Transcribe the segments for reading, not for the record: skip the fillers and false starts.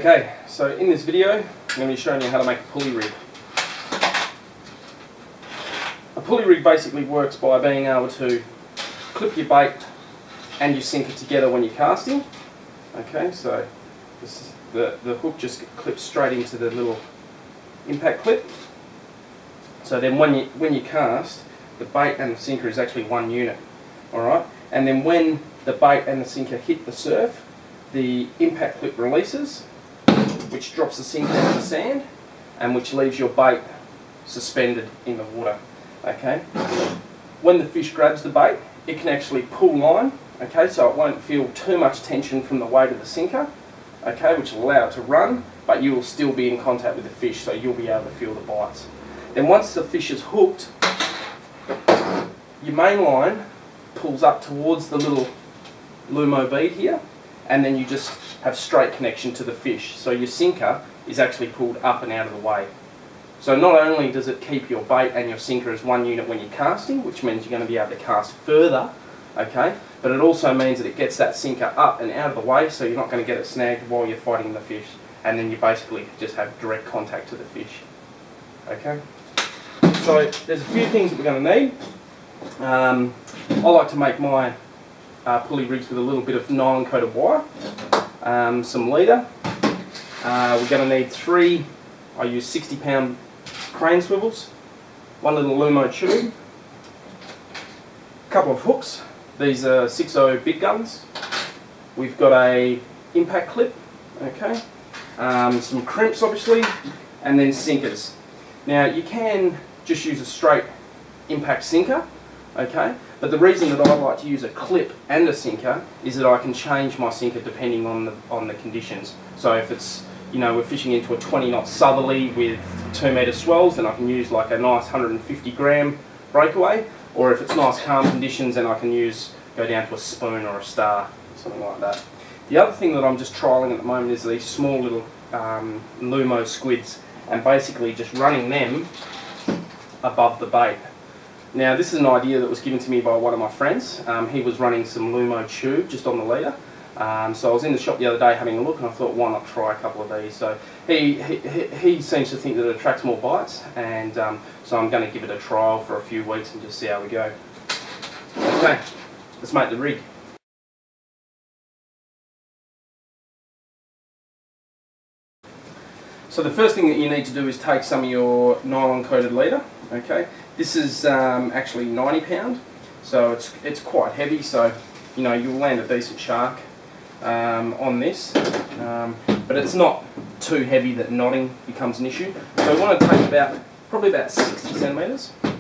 Okay, so in this video I'm going to be showing you how to make a pulley rig. A pulley rig basically works by being able to clip your bait and your sinker together when you're casting. Okay, so the hook just clips straight into the little impact clip. So then when you cast, the bait and the sinker is actually one unit. Alright, and then when the bait and the sinker hit the surf, the impact clip releases, which drops the sinker into the sand and which leaves your bait suspended in the water. Okay, when the fish grabs the bait, it can actually pull line. Okay, so it won't feel too much tension from the weight of the sinker. Okay, which will allow it to run, but you will still be in contact with the fish, so you'll be able to feel the bites. Then once the fish is hooked, your main line pulls up towards the little lumo bead here, and then you just have straight connection to the fish. So your sinker is actually pulled up and out of the way. So not only does it keep your bait and your sinker as one unit when you're casting, which means you're going to be able to cast further, okay, but it also means that it gets that sinker up and out of the way, so you're not going to get it snagged while you're fighting the fish, and then you basically just have direct contact to the fish. Okay, so there's a few things that we're going to need. I like to make my pulley rigs with a little bit of nylon coated wire, some leader. We're going to need I use 60-pound crane swivels, one little lumo tube, a couple of hooks. These are 6.0 big guns. We've got a impact clip, okay, some crimps obviously, and then sinkers. Now you can just use a straight impact sinker, okay, but the reason that I like to use a clip and a sinker is that I can change my sinker depending on the conditions. So if it's, you know, we're fishing into a 20-knot southerly with 2-metre swells, then I can use like a nice 150 gram breakaway, or if it's nice calm conditions, then I can go down to a spoon or a star, something like that. The other thing that I'm just trialling at the moment is these small little lumo squids, and basically just running them above the bait. Now this is an idea that was given to me by one of my friends. He was running some lumo tube just on the leader. So I was in the shop the other day having a look, and I thought, why not try a couple of these? So he seems to think that it attracts more bites, and so I'm going to give it a trial for a few weeks and just see how we go. Okay, let's make the rig. So the first thing that you need to do is take some of your nylon coated leader. Okay, this is actually 90 pound, so it's quite heavy, so you know you'll land a decent shark on this, but it's not too heavy that knotting becomes an issue. So we want to take probably about 60 centimetres. So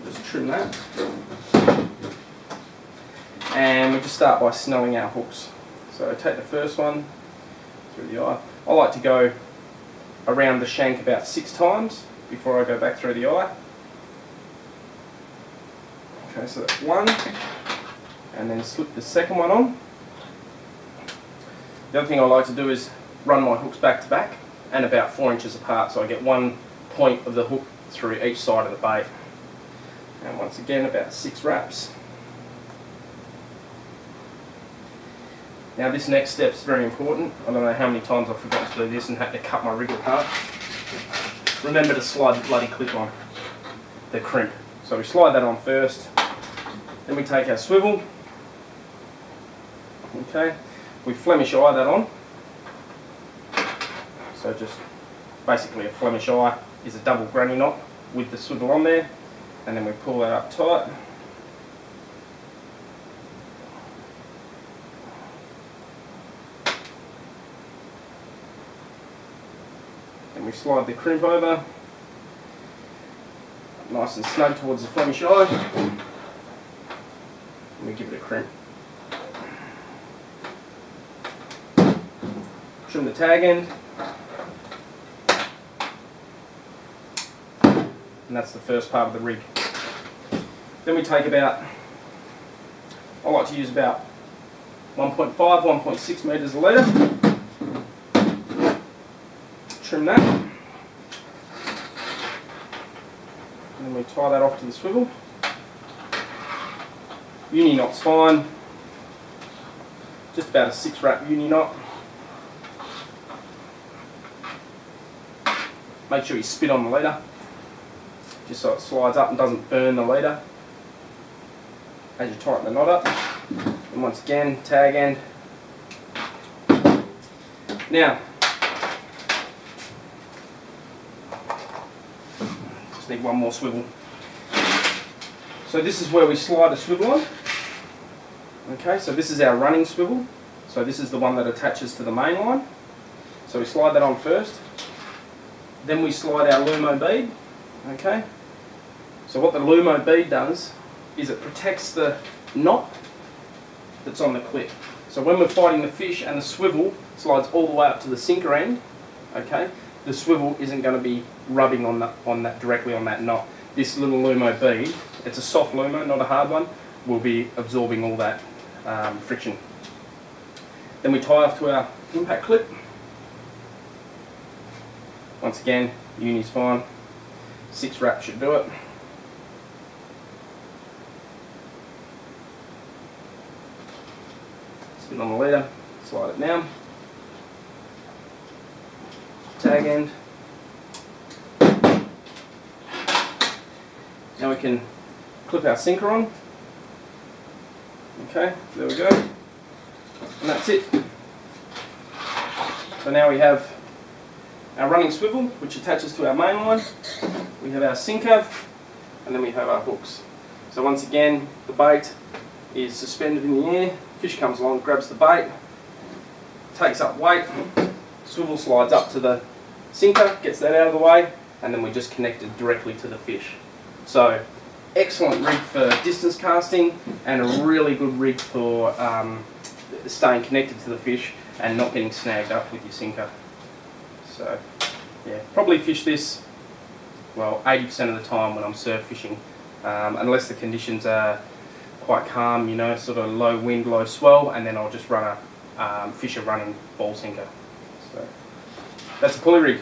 just trim that, and we just start by snelling our hooks. So take the first one through the eye. I like to go around the shank about 6 times before I go back through the eye. Okay, so that's one, and then slip the second one on. The other thing I like to do is run my hooks back to back and about 4 inches apart, so I get one point of the hook through each side of the bait. And once again, about 6 wraps. Now this next step is very important. I don't know how many times I forgot to do this and had to cut my rig apart. Remember to slide the bloody clip on, the crimp. So we slide that on first, then we take our swivel, okay, we Flemish eye that on. So just basically a Flemish eye is a double granny knot with the swivel on there, and then we pull that up tight. And we slide the crimp over, nice and snug towards the Flemish eye, and we give it a crimp. Trim the tag end, and that's the first part of the rig. Then we take about, I like to use about 1.5, 1.6 metres a leader. Trim that, and then we tie that off to the swivel. Uni knot's fine, just about a 6 wrap uni knot. make sure you spit on the leader, just so it slides up and doesn't burn the leader as you tighten the knot up. And once again, tag end. Now, just need one more swivel. So this is where we slide a swivel on. Okay, so this is our running swivel. So this is the one that attaches to the main line. So we slide that on first. Then we slide our Lumo bead. Okay. So what the Lumo bead does is it protects the knot that's on the clip. So when we're fighting the fish and the swivel slides all the way up to the sinker end, okay, the swivel isn't going to be rubbing on that directly on that knot. This little Lumo bead, it's a soft Lumo, not a hard one, will be absorbing all that friction. Then we tie off to our impact clip. Once again, uni's fine. 6 wraps should do it. Spin on the leader, slide it down. Tag end. Now we can clip our sinker on. Okay, there we go. And that's it. So now we have our running swivel, which attaches to our main line. We have our sinker, and then we have our hooks. So once again, the bait is suspended in the air. Fish comes along, grabs the bait, takes up weight, swivel slides up to the sinker, gets that out of the way, and then we just connect it directly to the fish. So excellent rig for distance casting, and a really good rig for staying connected to the fish and not getting snagged up with your sinker. So yeah, probably fish this, well, 80% of the time when I'm surf fishing, unless the conditions are quite calm, you know, sort of low wind, low swell, and then I'll just run fish a running ball sinker. So that's a pulley rig.